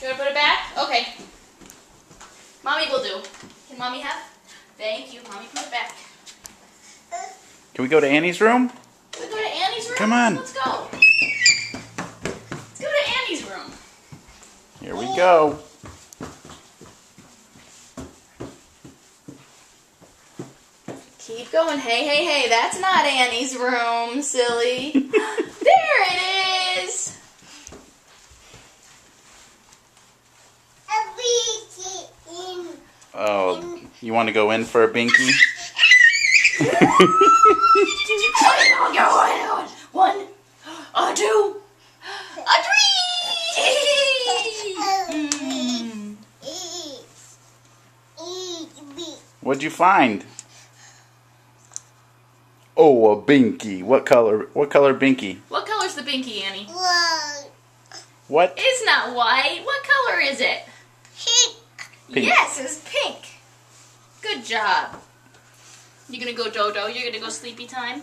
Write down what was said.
You want to put it back? Okay. Mommy will do. Can Mommy have? Thank you. Mommy, put it back. Can we go to Annie's room? Can we go to Annie's room? Come on. Let's go. Let's go to Annie's room. Here we go. Keep going. Hey, hey, hey. That's not Annie's room, silly. There it is. Oh, you want to go in for a binky? One, a two, a three. What'd you find? Oh, a binky. What color? What color binky? What color's the binky, Annie? What? It's not white. What color is it? Pink. Yes, it's pink. Good job. You gonna go dodo? You're gonna go sleepy time?